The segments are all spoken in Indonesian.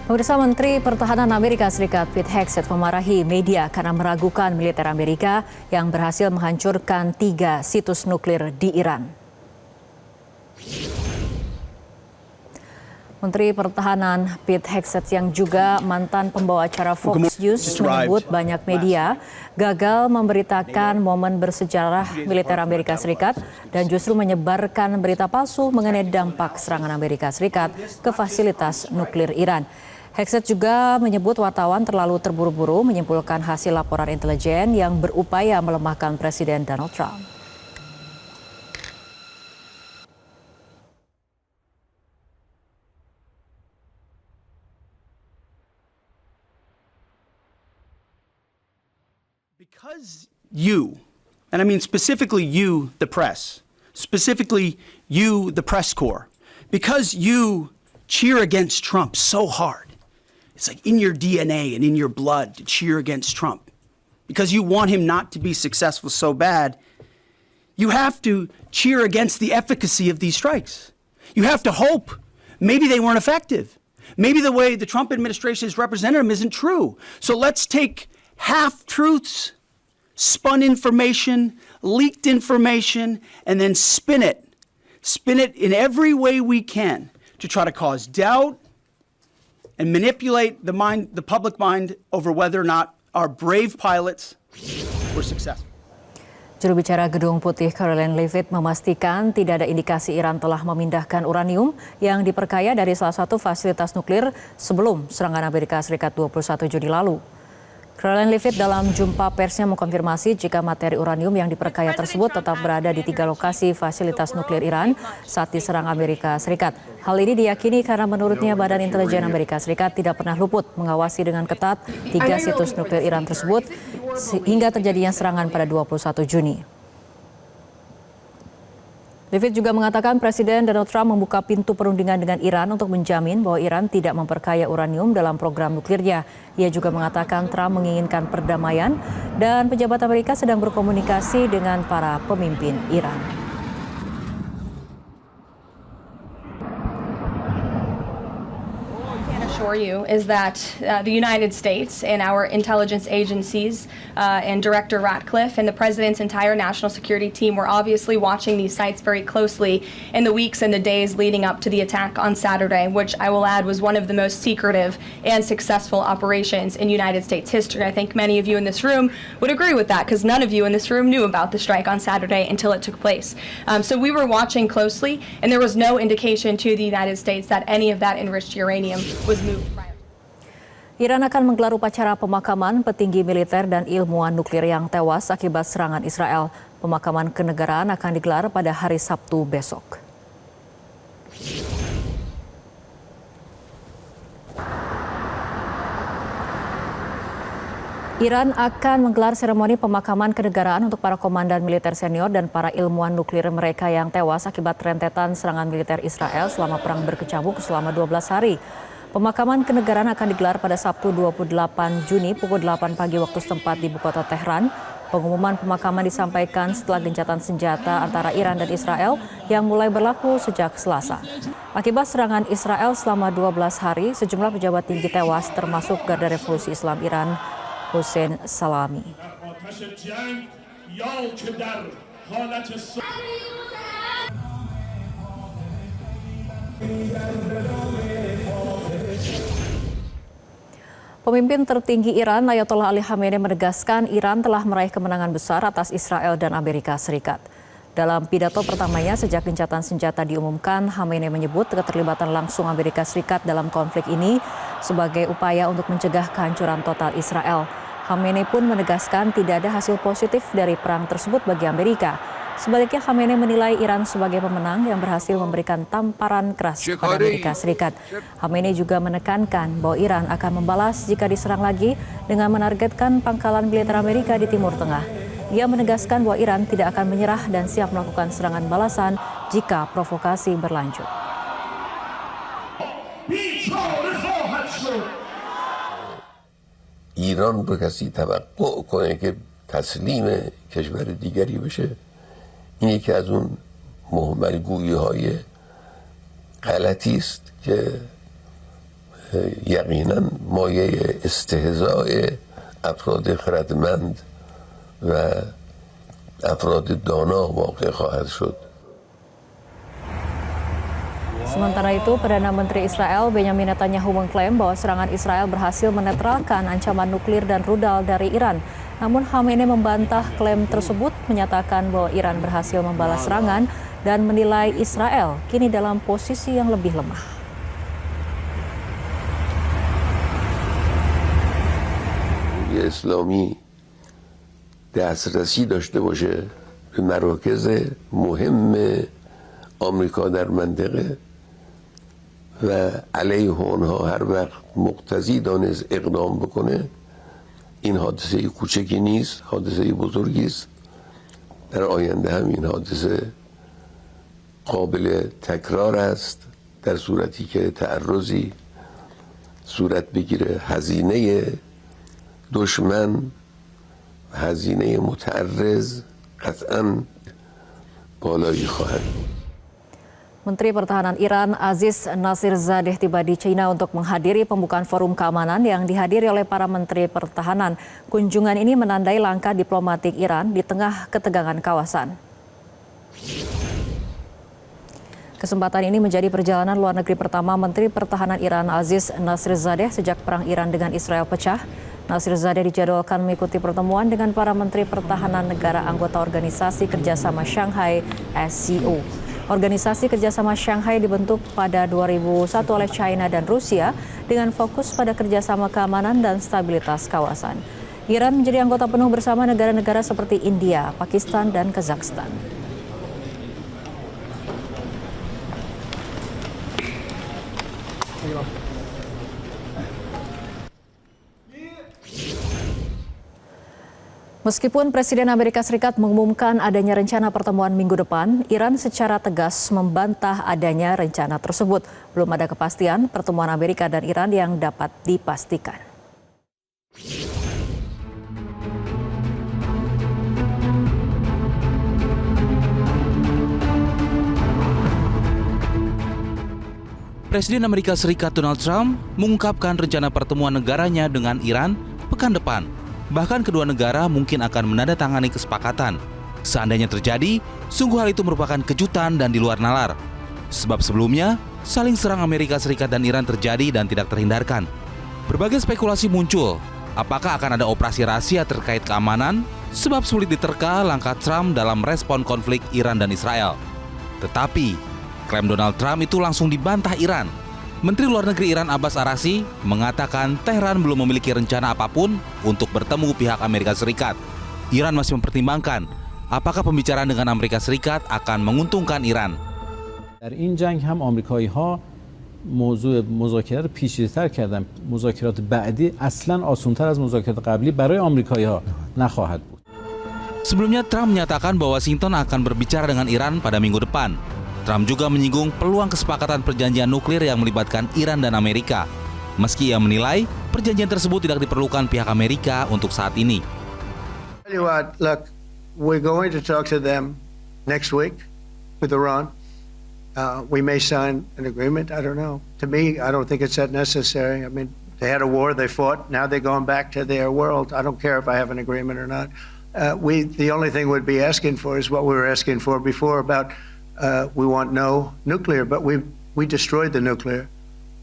Pemirsa, Menteri Pertahanan Amerika Serikat Pete Hegseth memarahi media karena meragukan militer Amerika yang berhasil menghancurkan 3 situs nuklir di Iran. Menteri Pertahanan Pete Hegseth yang juga mantan pembawa acara Fox News menyebut banyak media gagal memberitakan momen bersejarah militer Amerika Serikat dan justru menyebarkan berita palsu mengenai dampak serangan Amerika Serikat ke fasilitas nuklir Iran. Hegseth juga menyebut wartawan terlalu terburu-buru menyimpulkan hasil laporan intelijen yang berupaya melemahkan Presiden Donald Trump. Because you, and I mean specifically you, the press, specifically you, the press corps, because you cheer against Trump so hard, it's like in your DNA and in your blood to cheer against Trump, because you want him not to be successful so bad, you have to cheer against the efficacy of these strikes. You have to hope maybe they weren't effective. Maybe the way the Trump administration has represented them isn't true. So let's take half-truths, spun information, leaked information, and then spin it in every way we can to try to cause doubt and manipulate the public mind over whether or not our brave pilots were successful. Juru bicara Gedung Putih Karoline Leavitt memastikan tidak ada indikasi Iran telah memindahkan uranium yang diperkaya dari salah satu fasilitas nuklir sebelum serangan Amerika Serikat 21 Juni lalu. Caroline Leavitt dalam jumpa persnya mengkonfirmasi jika materi uranium yang diperkaya tersebut tetap berada di 3 lokasi fasilitas nuklir Iran saat diserang Amerika Serikat. Hal ini diyakini karena menurutnya Badan Intelijen Amerika Serikat tidak pernah luput mengawasi dengan ketat 3 situs nuklir Iran tersebut hingga terjadinya serangan pada 21 Juni. Leavitt juga mengatakan Presiden Donald Trump membuka pintu perundingan dengan Iran untuk menjamin bahwa Iran tidak memperkaya uranium dalam program nuklirnya. Ia juga mengatakan Trump menginginkan perdamaian dan pejabat Amerika sedang berkomunikasi dengan para pemimpin Iran. Assure you is that the United States and our intelligence agencies and Director Ratcliffe and the President's entire national security team were obviously watching these sites very closely in the weeks and the days leading up to the attack on Saturday, which I will add was one of the most secretive and successful operations in United States history. I think many of you in this room would agree with that because none of you in this room knew about the strike on Saturday until it took place. So we were watching closely and there was no indication to the United States that any of that enriched uranium was moved. Iran akan menggelar upacara pemakaman petinggi militer dan ilmuwan nuklir yang tewas akibat serangan Israel. Pemakaman kenegaraan akan digelar pada hari Sabtu besok. Iran akan menggelar seremoni pemakaman kenegaraan untuk para komandan militer senior dan para ilmuwan nuklir mereka yang tewas akibat rentetan serangan militer Israel selama perang berkecamuk selama 12 hari. Pemakaman kenegaraan akan digelar pada Sabtu 28 Juni pukul 8 pagi waktu setempat di ibu kota Tehran. Pengumuman pemakaman disampaikan setelah gencatan senjata antara Iran dan Israel yang mulai berlaku sejak Selasa. Akibat serangan Israel selama 12 hari, sejumlah pejabat tinggi tewas termasuk Garda Revolusi Islam Iran, Hossein Salami. Pemimpin tertinggi Iran, Ayatollah Ali Khamenei menegaskan Iran telah meraih kemenangan besar atas Israel dan Amerika Serikat. Dalam pidato pertamanya sejak gencatan senjata diumumkan, Khamenei menyebut keterlibatan langsung Amerika Serikat dalam konflik ini sebagai upaya untuk mencegah kehancuran total Israel. Khamenei pun menegaskan tidak ada hasil positif dari perang tersebut bagi Amerika. Sebaliknya, Khamenei menilai Iran sebagai pemenang yang berhasil memberikan tamparan keras pada Amerika Serikat. Khamenei juga menekankan bahwa Iran akan membalas jika diserang lagi dengan menargetkan pangkalan militer Amerika di Timur Tengah. Ia menegaskan bahwa Iran tidak akan menyerah dan siap melakukan serangan balasan jika provokasi berlanjut. ایران به کسی توقع کنه که تسلیم کشور دیگری بشه این یکی از اون مهملگویی های غلطی است که یقینا مایه استهزاء افراد خردمند و افراد دانا واقع خواهد شد. Sementara itu, Perdana Menteri Israel Benjamin Netanyahu mengklaim bahwa serangan Israel berhasil menetralkan ancaman nuklir dan rudal dari Iran. Namun Khamenei membantah klaim tersebut, menyatakan bahwa Iran berhasil membalas serangan dan menilai Israel kini dalam posisi yang lebih lemah. اسلامی دسترسی داشته باشه به مراکز مهم آمریکا در منطقه و علیه اونها هر وقت مقتضی دانست اقدام بکنه، این حادثه کوچکی نیست، حادثه بزرگی است. در آینده هم این حادثه قابل تکرار است در صورتی که تعرضی صورت بگیره. هزینه دشمن، هزینه متعرض قطعاً بالایی خواهد بود. Menteri Pertahanan Iran Aziz Nasirzadeh tiba di China untuk menghadiri pembukaan forum keamanan yang dihadiri oleh para menteri pertahanan. Kunjungan ini menandai langkah diplomatik Iran di tengah ketegangan kawasan. Kesempatan ini menjadi perjalanan luar negeri pertama Menteri Pertahanan Iran Aziz Nasirzadeh sejak perang Iran dengan Israel pecah. Nasirzadeh dijadwalkan mengikuti pertemuan dengan para menteri pertahanan negara anggota Organisasi Kerjasama Shanghai (SCO). Organisasi Kerjasama Shanghai dibentuk pada 2001 oleh China dan Rusia dengan fokus pada kerjasama keamanan dan stabilitas kawasan. Iran menjadi anggota penuh bersama negara-negara seperti India, Pakistan, dan Kazakhstan. Meskipun Presiden Amerika Serikat mengumumkan adanya rencana pertemuan minggu depan, Iran secara tegas membantah adanya rencana tersebut. Belum ada kepastian pertemuan Amerika dan Iran yang dapat dipastikan. Presiden Amerika Serikat Donald Trump mengungkapkan rencana pertemuan negaranya dengan Iran pekan depan. Bahkan kedua negara mungkin akan menandatangani kesepakatan. Seandainya terjadi, sungguh hal itu merupakan kejutan dan di luar nalar. Sebab sebelumnya, saling serang Amerika Serikat dan Iran terjadi dan tidak terhindarkan. Berbagai spekulasi muncul, apakah akan ada operasi rahasia terkait keamanan? Sebab sulit diterka langkah Trump dalam respon konflik Iran dan Israel. Tetapi, klaim Donald Trump itu langsung dibantah Iran. Menteri Luar Negeri Iran Abbas Araghchi mengatakan Teheran belum memiliki rencana apapun untuk bertemu pihak Amerika Serikat. Iran masih mempertimbangkan apakah pembicaraan dengan Amerika Serikat akan menguntungkan Iran. در این جنگ هم آمریکایی‌ها موضوع مذاکرات پیچیده‌تر کردن. مذاکرات بعدی اصلاً آسان‌تر از مذاکرات قبلی برای آمریکایی‌ها نخواهد بود. Sebelumnya Trump menyatakan bahwa Washington akan berbicara dengan Iran pada minggu depan. Trump juga menyinggung peluang kesepakatan perjanjian nuklir yang melibatkan Iran dan Amerika. Meski ia menilai perjanjian tersebut tidak diperlukan pihak Amerika untuk saat ini. Tell you what, look, we're going to talk to them next week with Iran. We may sign an agreement. I don't know. To me, I don't think it's that necessary. I mean, they had a war, they fought. Now they're going back to their world. I don't care if I have an agreement or not. The only thing we'd be asking for is what we were asking for before about we want no nuclear, but we destroyed the nuclear.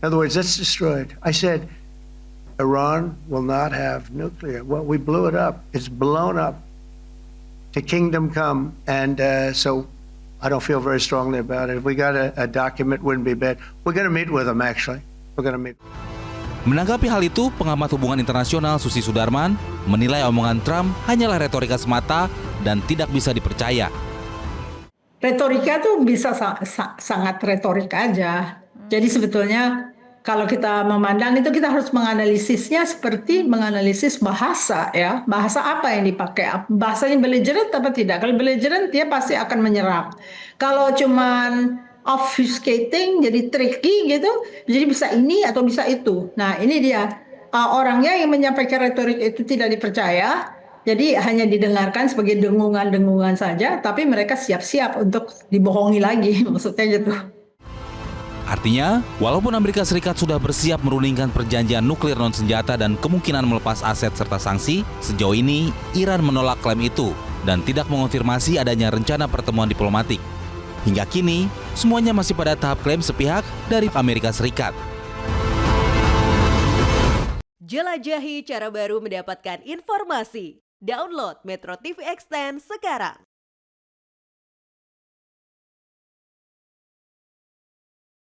In other words, that's destroyed. I said Iran will not have nuclear. Well, we blew it up. It's blown up to kingdom come, and so I don't feel very strongly about it. If we got a document, wouldn't be bad. We're going to meet with them, actually. We're going to meet. Menanggapi hal itu, pengamat hubungan internasional Susi Sudarman menilai omongan Trump hanyalah retorika semata dan tidak bisa dipercaya. Retorika itu bisa sangat retorik aja. Jadi sebetulnya kalau kita memandang itu kita harus menganalisisnya seperti menganalisis bahasa ya. Bahasa apa yang dipakai? Bahasanya belligerent apa tidak? Kalau belligerent dia pasti akan menyerang. Kalau cuman obfuscating jadi tricky gitu, jadi bisa ini atau bisa itu. Nah ini dia orangnya yang menyampaikan retorik itu tidak dipercaya. Jadi hanya didengarkan sebagai dengungan-dengungan saja, tapi mereka siap-siap untuk dibohongi lagi, maksudnya gitu. Artinya, walaupun Amerika Serikat sudah bersiap merundingkan perjanjian nuklir non-senjata dan kemungkinan melepas aset serta sanksi, sejauh ini Iran menolak klaim itu dan tidak mengonfirmasi adanya rencana pertemuan diplomatik. Hingga kini, semuanya masih pada tahap klaim sepihak dari Amerika Serikat. Jelajahi cara baru mendapatkan informasi. Download Metro TV Extend sekarang.